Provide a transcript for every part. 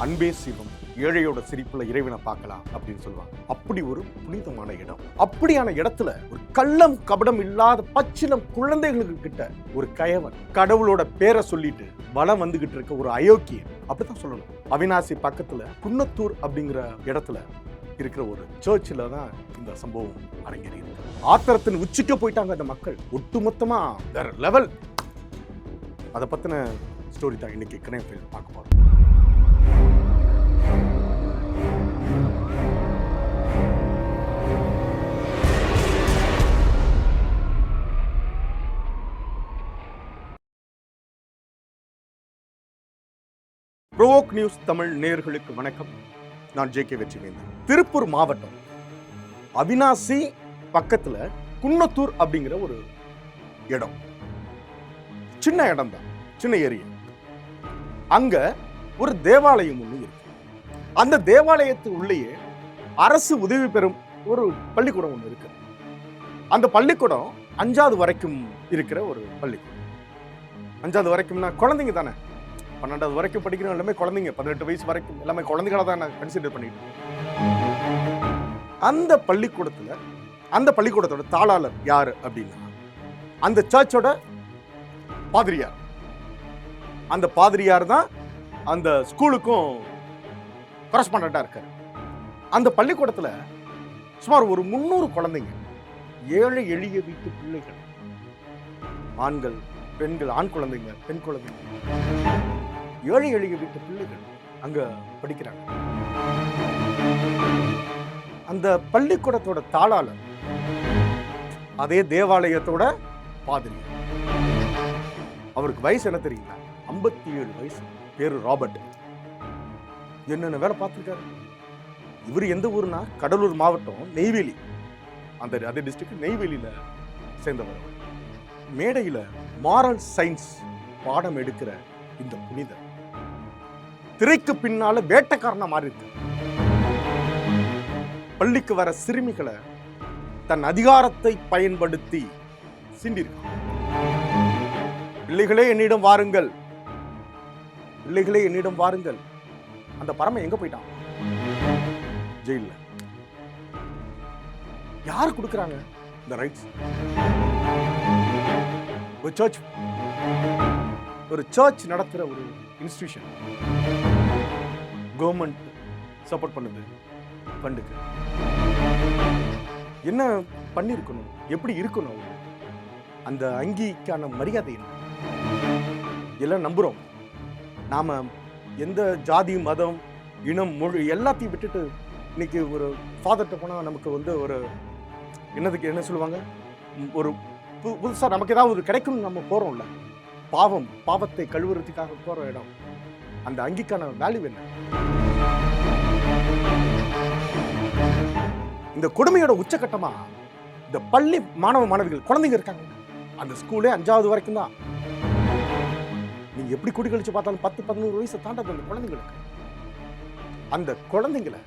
அன்பே சிவம், ஏழையோட சிரிப்புல இறைவனை பார்க்கலாம் அப்படின்னு சொல்லுவாங்க. அப்படி ஒரு புனிதமான இடம். அப்படியான இடத்துல ஒரு கள்ளம் கபடம் இல்லாத பச்சிலம் குழந்தைகளுக்கு கிட்ட ஒரு கயவன் கடவுளோட பேரை சொல்லிட்டு வலம் வந்துகிட்டு இருக்க ஒரு அயோக்கியன், அப்படித்தான் சொல்லணும். அவினாசி பக்கத்துல குன்னத்தூர் அப்படிங்கிற இடத்துல இருக்கிற ஒரு சர்ச்சில் தான் இந்த சம்பவம் அரங்கேறி இருக்கு. ஆத்திரத்தின் உச்சிக்க போயிட்டாங்க அந்த மக்கள், ஒட்டுமொத்தமா வேற லெவல். அதை பத்தின ஸ்டோரி தான் இன்னைக்கு கிரைம் பார்க்க போறோம். ப்ரோவோக் நியூஸ் தமிழ் நேயர்களுக்கு வணக்கம். நான் ஜே.கே. வெற்றிவேந்தன். திருப்பூர் மாவட்டம் அவினாசி பக்கத்துல குன்னத்தூர் அப்படிங்கிற ஒரு இடம், சின்ன இடம் தான், சின்ன ஏரியா. அங்க ஒரு தேவாலயம் ஒண்ணு இருக்கு. அந்த தேவாலயத்து உள்ளேயே அரசு உதவி பெறும் ஒரு பள்ளிக்கூடம் ஒண்ணு இருக்கு. அந்த பள்ளிக்கூடம் 5வது வரைக்கும் இருக்கிற ஒரு பள்ளிக்கூடம். 5வது வரைக்கும்னா குழந்தைங்க தானே, 12வது வரைக்கும் படிக்கிற எல்லாமே குழந்தைங்க, 18 வயசு வரைக்கும் எல்லாமே குழந்தைகளை தான் நான் கன்சிடர் பண்ணிட்டு. அந்த பள்ளிக்கூடத்தோட தாளாளர் யாரு அப்படின்னா அந்த சர்ச்சோட பாதிரியார். அந்த பாதிரியார் தான் அந்த ஸ்கூலுக்கும் கரஸ்பாண்டண்டா இருக்காரு. அந்த பள்ளிக்கூடத்துல சுமார் ஒரு 300 குழந்தைங்க, ஏழை எளிய வீட்டு பிள்ளைகள், ஆண்கள் பெண்கள், ஆண் குழந்தைங்க பெண் குழந்தைங்க, ஏழை எளிய வீட்டு பிள்ளைகள் அங்க படிக்கிறாங்க. அந்த பள்ளிக்கூடத்தோட தாளாளர் அதே தேவாலயத்தோட பாதிரி. அவருக்கு வயசு என்ன தெரியுங்களா? 57 வயசு. பேரு ராபர்ட். என்னென்ன வேலை பார்த்துருக்காரு. இவர் எந்த ஊர்னா கடலூர் மாவட்டம் நெய்வேலி, அதே டிஸ்ட்ரிக்ட் நெய்வேலியில சேர்ந்தவர். மேடையில மாரல் சயின்ஸ் பாடம் எடுக்கிற இந்த புனிதர் திரைக்கு பின்னால வேட்டைக்காரனா மாறி இருக்கு. பள்ளிக்கு வர சிறுமிகளை தன் அதிகாரத்தை பயன்படுத்தி சீண்டிருக்கான். பிள்ளைகளே என்னிடம் வாருங்கள், பிள்ளைகளே என்னிடம் வாருங்கள். அந்த பரம எங்க போயிட்டான்? ஜெயில. யார் கொடுக்கறாங்க இந்த ரைட்ஸ்? ஒரு சர்ச் நடத்துற ஒரு இன்ஸ்டிடியூஷன், கவர்மெண்ட் சப்போர்ட் பண்ணுது ஃபண்டுக்கு. என்ன பண்ணிருக்கணும், எப்படி இருக்கணும், அந்த அங்கிக்கான மரியாதை என்ன? எல்லாம் நம்புறோம். நாம எந்த ஜாதி மதம் இனம் மொழி எல்லாத்தையும் விட்டுட்டு இன்னைக்கு ஒரு ஃபாதர்கிட்ட போனா நமக்கு ஒரு என்னதுக்கு என்ன சொல்லுவாங்க, ஒரு புதுசா நமக்கு ஏதாவது ஒரு கிடைக்கும் நம்ம போறோம்ல, பாவத்தை கழுவுறதுக்காக போற இடம். அந்த அங்கிக்கான வேல்யூ என்ன? இந்த கொடுமையோட உச்சகட்டமா இந்த பள்ளி மாணவ மாணவிகள் குழந்தைங்க இருக்காங்க. அந்த ஸ்கூலே 5வது வரைக்கும் தான். நீங்க எப்படி கூடி கழிச்சு பார்த்தாலும் 10-11 வயசு தாண்டது அந்த குழந்தைங்களுக்கு. அந்த குழந்தைங்களை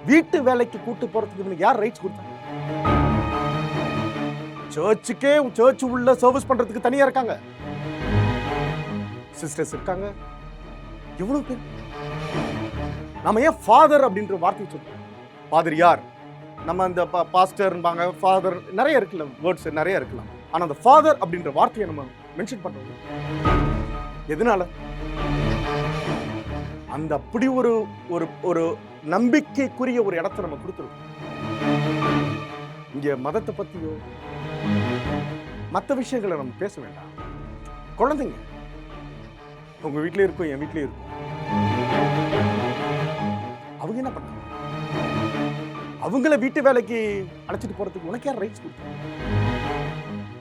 வீட்டு வேலைக்கு கூட்டு போறதுக்கு யார் ரைட்ஸ் கொடுத்தாங்க? சர்ச் உள்ள சர்வீஸ் பண்றதுக்கு தனியா இருக்காங்க, சிஸ்டர்ஸ் இருக்காங்க. எவ்வளவு பேர்? நாம ஏன் ஃபாதர் அப்படின்ற வார்த்தை சொல்றோம்? பாதிரியார், நம்ம அந்த பாஸ்டர்பாங்க, ஃபாதர், நிறைய இருக்குல்ல, வேர்ட்ஸ் நிறைய இருக்கலாம். ஆனா அந்த ஃபாதர் அப்படின்ற வார்த்தையை நம்ம மென்ஷன் பண்றோம் எதனால? அந்த அப்படி ஒரு நம்பிக்கைக்குரிய ஒரு இடத்தை நம்ம கொடுத்துருக்கோம். இங்க மதத்தை பத்தியோ மற்ற விஷயங்களை நம்ம பேச வேண்டாம். குழந்தைங்க உங்க வீட்லயே இருக்கும், என் வீட்லயே இருக்கும். அவங்க என்ன பண்ணாங்க? அவங்கள வீட்டு வேலைக்கு அழைச்சிட்டு போறதுக்கு உனக்கு யார் ரைட்ஸ் கொடுத்தாங்க?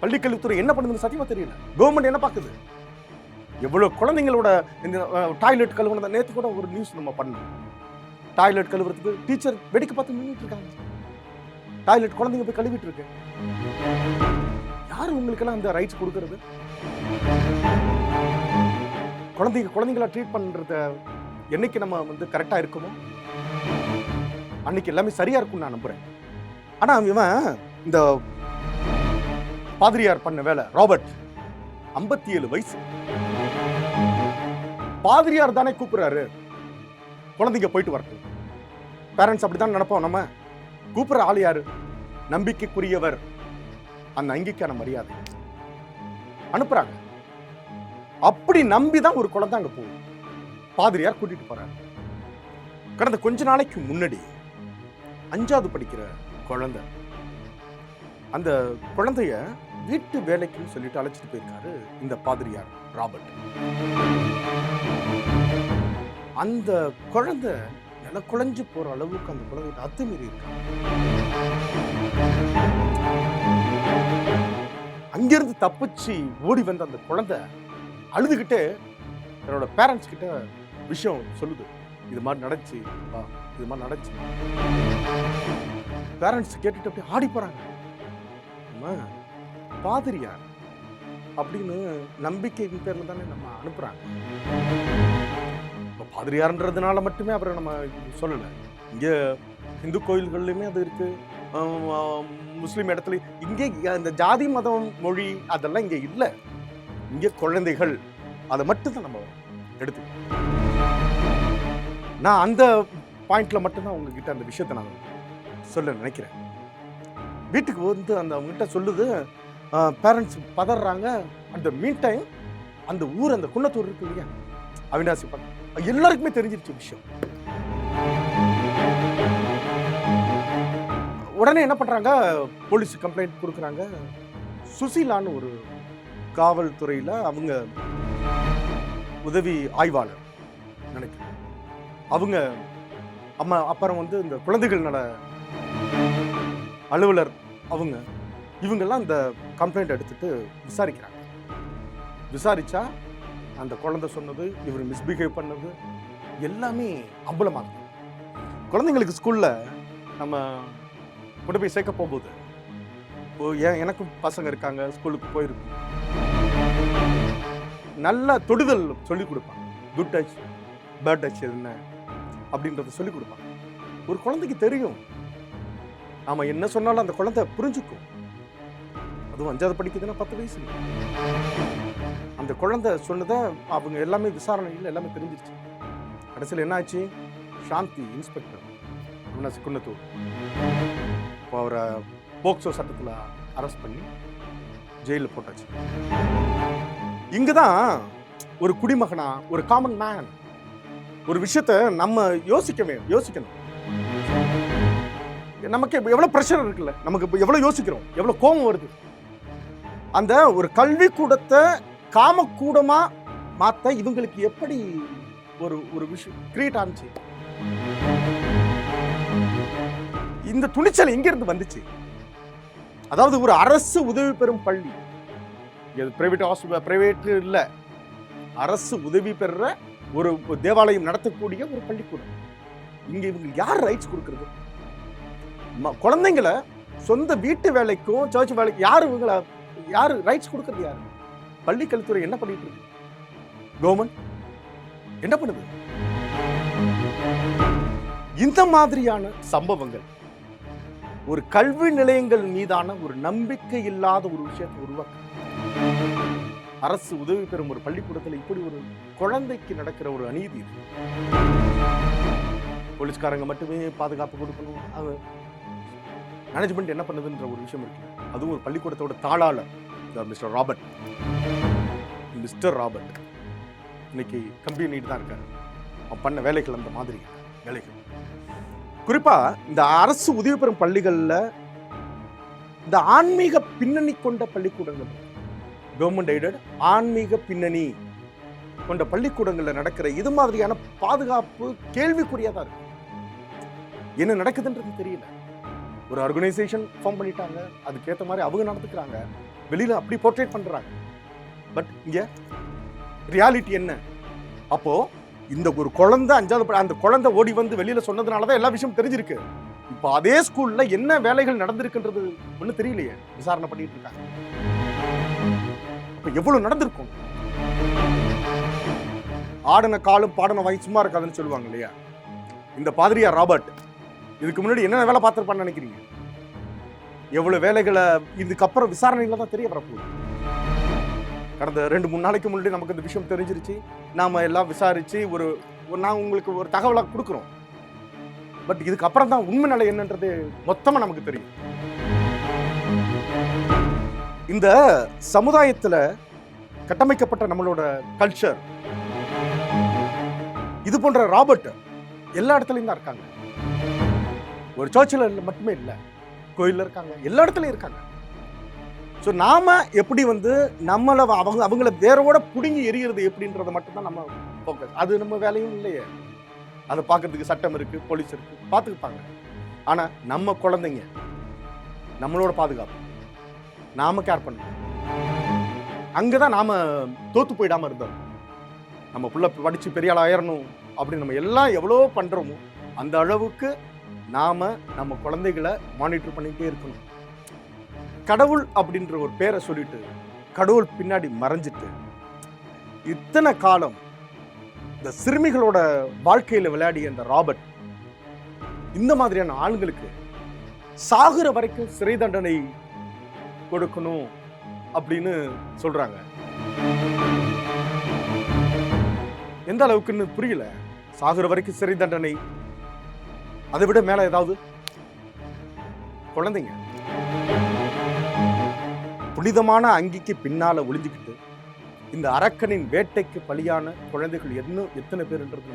பள்ளிக்கல்வித்துறை என்ன பண்ணுதுன்னு சத்தியமா தெரியல. கவர்மெண்ட் என்ன பாக்குது? எவ்வளவு குழந்தைங்களோட இந்த டாய்லெட் கழுவுனத நேத்து கூட ஒரு நியூஸ் நம்ம பண்ணோம். டாய்லெட் கழுவுறதுக்கு டீச்சர் வெடிக்க பார்த்து நின்றுட்டு இருக்காங்க. டாய்லெட் குழந்தைங்க போய் கழுவிட்டு இருக்கு. யாரு உங்களுக்கெல்லாம் அந்த ரைட்ஸ் கொடுக்கறது? குழந்தைங்கள ட்ரீட் பண்றத என்னைக்கு நம்ம கரெக்டா இருக்குமோ அன்னைக்கு எல்லாமே சரியா இருக்கும்னு நான் நம்புறேன். ஆனா இவன் இந்த பாதிரியார் பண்ண வேலை, ராபர்ட் 57 வயசு. பாதிரியார் தானே கூப்பிடுறாரு, குழந்தைங்க போயிட்டு வரட்டும். பேரண்ட்ஸ் அப்படித்தான் நினைப்போம். நம்ம கூப்பிடுற ஆள் யாரு? நம்பிக்கைக்குரியவர், அந்த அங்கீக்கான மரியாதை அனுப்புறாங்க. அப்படி நம்பிதான் ஒரு குழந்தை அங்க போகும். பாதிரியார் கூட்டிட்டு போறாரு. கடந்த கொஞ்ச நாளைக்கு முன்னாடி 5வது படிக்கிற குழந்தை, அந்த குழந்தைய வீட்டு வேலைக்குன்னு சொல்லிட்டு அழைச்சிட்டு போயிருக்காரு இந்த பாதிரியார் ராபர்ட். அந்த குழந்தை நில குழஞ்சு போற அளவுக்கு அந்த குழந்தை அத்துமீறி இருக்காங்க. அங்கிருந்து தப்பிச்சு ஓடி வந்த அந்த குழந்தை அழுதுகிட்டு என்னோட பேரண்ட்ஸ் கிட்ட விஷயம் சொல்லுது. இது மாதிரி நடந்துச்சு, இது மாதிரி நடந்துச்சு. பேரண்ட்ஸ் கேட்டுட்டு அப்படியே ஆடி போறாங்க. பாதிரியார் அப்படின்னு நம்பிக்கையின் பேர்ல தானே நம்ம அனுப்புறாங்க. பாதிரியார்ன்றதுனால மட்டுமே அவரை நம்ம சொல்லல. இங்க இந்து கோயில்கள்லயுமே அது இருக்கு, முஸ்லீம் இடத்துல. இங்கே இந்த ஜாதி மதம் மொழி அதெல்லாம் இங்க இல்லை. இங்க குழந்தைகள், அதை மட்டும் தான் நம்ம எடுத்து. நான் அந்த பாயிண்ட்ல மட்டும்தான் உங்ககிட்ட அந்த விஷயத்தை நான் சொல்ல நினைக்கிறேன். வீட்டுக்கு வந்து அந்த அவங்ககிட்ட சொல்லுது, பேரண்ட்ஸ் பதறாங்க. அந்த மீன் டைம் அந்த ஊர், அந்த குன்னத்தூர் இருக்கு இல்லையா, அவினாசி பக்கம், எல்லாருக்குமே தெரிஞ்சிருச்சு விஷயம். உடனே என்ன பண்றாங்க, போலீஸ் கம்ப்ளைண்ட் கொடுக்குறாங்க. சுசீலான்னு ஒரு காவல்துறையில அவங்க உதவி ஆய்வாளர் நினைக்கிறேன், அவங்க அப்புறம் வந்து இந்த குழந்தைகள் நல அலுவலர், இவங்கெல்லாம் இந்த கம்ப்ளைண்ட் எடுத்துட்டு விசாரிக்கிறாங்க. விசாரிச்சா அந்த குழந்தை சொன்னது, இவர் மிஸ்பிஹேவ் பண்ணது எல்லாமே அம்பலமாகுது. குழந்தைங்களுக்கு ஸ்கூல்ல நம்ம கொண்டு போய் சேர்க்க போகும்போது, எனக்கும் பசங்க இருக்காங்க, ஸ்கூலுக்கு போயிருக்கோம், நல்ல தொடுதல் சொல்லிக் கொடுப்பாங்க. குட் டச், பேட் டச் என்ன அப்படின்றத சொல்லிக் கொடுப்பாங்க. ஒரு குழந்தைக்கு தெரியும், நாம என்ன சொன்னாலும் அந்த குழந்தை புரிஞ்சுக்கும். அதுவும் 5வது படிக்குதுன்னா 10 வயசு. அந்த குழந்தை சொன்னதை அவங்க எல்லாமே விசாரணையில் எல்லாமே தெரிஞ்சிருச்சு. கடைசியில் என்ன ஆச்சு, சாந்தி இன்ஸ்பெக்டர் அவினாசி குன்னத்தூர், அவரை போக்சோ சட்டத்தில் அரெஸ்ட் பண்ணி ஜெயிலில் போட்டாச்சு. இங்கதான் ஒரு குடிமகனா, ஒரு காமன் மேன் ஒரு விஷயத்தை நம்ம யோசிக்கணும். நமக்கு எவ்வளவு பிரஷர் இருக்குல்ல, நமக்கு எவ்வளவு யோசிக்கிறோம், எவ்வளவு கோபம் வருது. அந்த ஒரு கல்வி கூடத்தை காமக்கூடமா மாத்த இவங்களுக்கு எப்படி ஒரு விஷயம் கிரியேட் ஆனிச்சு. இந்த துணிச்சல் எங்க இருந்து வந்துச்சு? அதாவது ஒரு அரசு உதவி பெறும் பள்ளி, பிரைவேட் இல்ல, அரசு உதவி பெற ஒரு தேவாலயம் நடத்தக்கூடிய ஒரு பள்ளிக்கூடம். இங்க இவங்க யார் ரைட்ஸ் கொடுக்கிறது? குழந்தைங்களை சொந்த வீட்டு வேலைக்கும் சர்ச் வேலைக்கும் யாரு ரைட்ஸ் கொடுக்கிறது? யாரு? பள்ளி கல்வித்துறை என்ன பண்ணிட்டு இருக்கு? கவர்மெண்ட் என்ன பண்ணுது? இந்த மாதிரியான சம்பவங்கள் ஒரு கல்வி நிலையங்கள் மீதான ஒரு நம்பிக்கை இல்லாத ஒரு விஷயத்தை உருவாக்க, அரசு உதவி பெறும் ஒரு பள்ளிக்கூடத்தில் இப்படி ஒரு குழந்தைக்கு நடக்கிற ஒரு அநீதி. போலீஸ்காரங்க மட்டுமே பாதுகாப்பு கொடுக்கணும், மேனேஜ்மெண்ட் என்ன பண்ணுதுன்ற ஒரு விஷயம் இருக்கு. அதுவும் ஒரு பள்ளிக்கூடத்தோட தாளாளர் மிஸ்டர் ராபர்ட் இன்னைக்கு கம்பெனிட்டு தான் இருக்காரு. அவன் பண்ண வேலைகள் அந்த மாதிரி வேலைகள். குறிப்பா இந்த அரசு உதவி பெறும் பள்ளிகள்ல இந்த ஆன்மீக பின்னணி கொண்ட பள்ளிக்கூடங்கள், கவர்மெண்ட் எய்டட் ஆன்மீக பின்னணி கொண்ட பள்ளிக்கூடங்கள்ல நடக்கிற இது மாதிரியான பாதுகாப்பு கேள்விக்குறியாதான் இருக்கு. என்ன நடக்குதுன்றது தெரியல. ஒரு ஆர்கனைசேஷன் ஃபார்ம் பண்ணிட்டாங்க, அதுக்கேற்ற மாதிரி அவங்க நடந்துக்கிறாங்க, வெளியில அப்படி போர்ட்ரேட் பண்றாங்க. பட் இங்க ரியாலிட்டி என்ன? அப்போ இந்த ஒரு குழந்தை 5வது அந்த குழந்தை ஓடி வந்து வெளியில சொன்னதுனாலதான் எல்லா விஷயம் தெரிஞ்சிருக்கு. இப்போ அதே ஸ்கூல்ல என்ன வேலைகள் நடந்திருக்குன்றது ஒண்ணு தெரியலையே, விசாரணை பண்ணிட்டு இருக்காங்க. அப்ப எவ்வளவு நடந்திருக்கும்? ஆடன காலும் பாடன வாங்கி சும்மா இருக்காதுன்னு சொல்லுவாங்க இல்லையா? இந்த பாதிரியார் ராபர்ட் இதுக்கு முன்னாடி என்ன வேலை பார்த்திருப்பான்னு நினைக்கிறீங்க? எவ்வளவு வேலைகளை இதுக்கப்புறம் விசாரணையில தான் தெரிய வரப்போகுது. கடந்த 2-3 நாளைக்கு முன்னாடி நமக்கு இந்த விஷயம் தெரிஞ்சிருச்சு. நாம எல்லாம் விசாரிச்சு ஒரு நான் உங்களுக்கு ஒரு தகவலாக கொடுக்குறோம். பட் இதுக்கு அப்புறம் தான் உண்மை நிலை என்னன்றது மொத்தமாக நமக்கு தெரியும். இந்த சமுதாயத்தில் கட்டமைக்கப்பட்ட நம்மளோட கல்ச்சர், இது போன்ற ராபர்ட் எல்லா இடத்துலையும் தான் இருக்காங்க. ஒரு சர்ச்சில் மட்டுமே இல்லை, கோயிலில் இருக்காங்க, எல்லா இடத்துலையும் இருக்காங்க. ஸோ நாம எப்படி நம்மளை அவங்கள வேரோட பிடுங்கி எறிகிறது எப்படின்றத மட்டும்தான் நம்ம ஃபோக்கஸ். அது நம்ம வேலையும் இல்லையே. அதை பார்க்கறதுக்கு சட்டம் இருக்கு, போலீஸ் இருக்கு, பார்த்துக்குப்பாங்க. ஆனா நம்ம குழந்தைங்க, நம்மளோட பாதுகாப்பு நாம கேர் பண்ணணும். அங்கதான் நாம தோத்து போயிடாம இருந்தோம். நம்ம புள்ள படிச்சு பெரிய ஆள் ஆயிரணும் அப்படின்னு நம்ம எல்லாம் எவ்வளோ பண்றோமோ அந்த அளவுக்கு நாம நம்ம குழந்தைகளை மானிட்டர் பண்ணிட்டே இருக்கணும். கடவுள் அப்படின்ற ஒரு பேரை சொல்லிட்டு கடவுள் பின்னாடி மறைஞ்சிட்டு இத்தனை காலம் இந்த சிறுமிகளோட வாழ்க்கையில விளையாடிய இந்த ராபர்ட் இந்த மாதிரியான ஆண்களுக்கு சாகுற வரைக்கும் சிறை தண்டனை கொடுக்கணும் அப்படின்னு சொல்றாங்க. எந்த அளவுக்குன்னு புரியல. சாகுற வரைக்கும் சிறை தண்டனை, அதை விட மேல ஏதாவது? குழந்தைங்க புனிதமான அங்கிக்கு பின்னால ஒளிஞ்சுக்கிட்டு இந்த அரக்கனின் வேட்டைக்கு பலியான குழந்தைகள் எத்தனை பேர்ன்றது.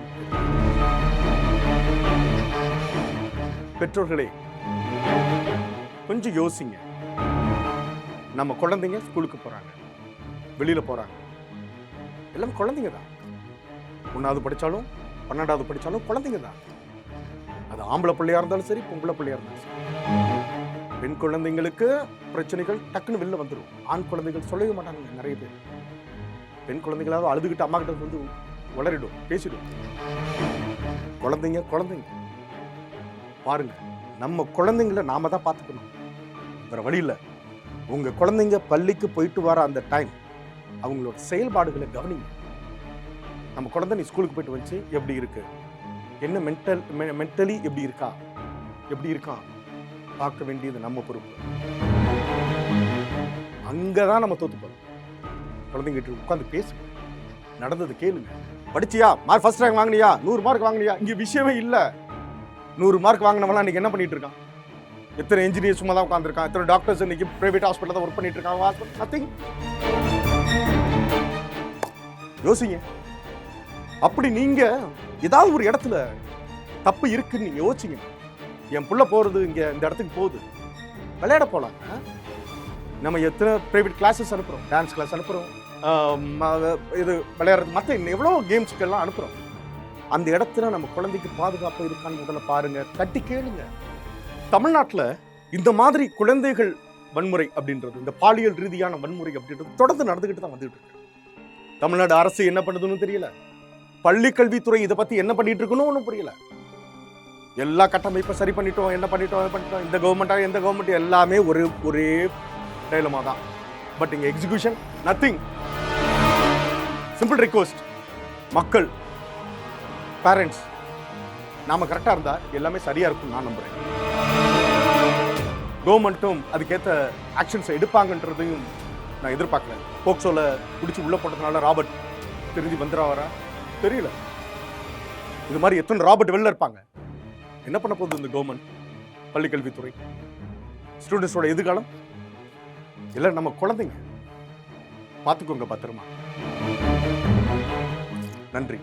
பெற்றோர்களே கொஞ்சம் யோசிங்க. நம்ம குழந்தைங்க ஸ்கூலுக்கு போறாங்க, வெளியில போறாங்க, எல்லாம் குழந்தைங்க தான். 1வது படிச்சாலும் 12வது படிச்சாலும் குழந்தைங்க தான். அது ஆம்பளை பிள்ளையா இருந்தாலும் சரி, பொம்பளை பிள்ளையா இருந்தாலும் சரி. பெண் குழந்தைங்களுக்கு பிரச்சனைகள் டக்குன்னு வெளில வந்துடும். ஆண் குழந்தைகள் சொல்லவே மாட்டாங்க. நிறைய பேர் பெண் குழந்தைகளாவது அழுதுகிட்டு அம்மா கிட்ட உளறிடும், பேசிடும். குழந்தைங்க பாருங்க, நம்ம குழந்தைங்கள நாம தான் பார்த்துக்கணும், வேற வழி இல்லை. உங்க குழந்தைங்க பள்ளிக்கு போயிட்டு வர அந்த டைம் அவங்களோட செயல்பாடுகளை கவனிங்க. நம்ம குழந்தை நீ ஸ்கூலுக்கு போயிட்டு வந்துச்சு, எப்படி இருக்கு, என்ன மென்டலி எப்படி இருக்கான் பார்க்க வேண்டியது நம்ம பொறுப்பு. அங்கதான் நம்ம தோத்து போறோம். குழந்தைங்கிட்ட உட்காந்து பேசுங்க, நடந்தது கேளுங்க. படிச்சியா, மார்க் ஃபர்ஸ்ட் ரேங்க் வாங்கினியா, 100 மார்க் வாங்கினியா, இங்க விஷயமே இல்ல. 100 மார்க் வாங்கினவெல்லாம் இன்னைக்கு என்ன பண்ணிட்டு இருக்கான்? எத்தனை இன்ஜினியர் சும்மா தான் உட்காந்துருக்கான், எத்தனை டாக்டர்ஸ் இன்னைக்கு பிரைவேட் ஹாஸ்பிட்டல் தான் ஒர்க் பண்ணிட்டு இருக்காங்க. நத்திங். யோசிங்க. அப்படி நீங்க ஏதாவது ஒரு இடத்துல தப்பு இருக்குன்னு நீங்க யோசிங்க. என் புள்ள போறது இங்க இந்த இடத்துக்கு போகுது, விளையாட போலாம். நம்ம எத்தனை பிரைவேட் கிளாஸஸ் அனுப்புறோம், டான்ஸ் கிளாஸ் அனுப்புறோம், இது விளையாடுறது, மற்ற எவ்வளோ கேம்ஸ்க்கெல்லாம் அனுப்புறோம். அந்த இடத்துல நம்ம குழந்தைக்கு பாதுகாப்பு இருக்கான்னு முதல்ல பாருங்க, தட்டி கேளுங்க. தமிழ்நாட்டில் இந்த மாதிரி குழந்தைகள் வன்முறை அப்படின்றது, இந்த பாலியல் ரீதியான வன்முறை அப்படின்றது தொடர்ந்து நடந்துகிட்டு தான் வந்துட்டு இருக்கு. தமிழ்நாடு அரசு என்ன பண்ணுதுன்னு தெரியல, பள்ளி கல்வித்துறை இதை பத்தி என்ன பண்ணிட்டு இருக்குன்னு ஒன்றும் புரியல. எல்லா கட்டமைப்பை சரி பண்ணிட்டோம், என்ன பண்ணிட்டோம், இந்த கவர்மெண்ட் எல்லாமே ஒரே டைலமா தான். பட் இங்க எக்ஸிகியூஷன் நத்திங். சிம்பிள் ரிக்வெஸ்ட், மக்கள், பேரண்ட்ஸ், நாம கரெக்டா இருந்தா எல்லாமே சரியா இருக்கும் நான் நம்புறேன். கவர்மெண்ட்டும் அதுக்கேற்ற ஆக்ஷன்ஸ் எடுப்பாங்கன்றதையும் நான் எதிர்பார்க்கல. போக்சோல பிடிச்சி உள்ள போட்டதுனால ராபர்ட் தெரிஞ்சு வந்துடுவாரா தெரியல. இது மாதிரி எத்தனை ராபர்ட் வெளில இருப்பாங்க. என்ன பண்ண போகுது இந்த கவர்மெண்ட், பள்ளிக்கல்வித்துறை, ஸ்டூடெண்ட்ஸோட எதிர்காலம் எல்லாம் நம்ம குழந்தைங்க. பார்த்துக்கோங்க பத்திரமா. நன்றி.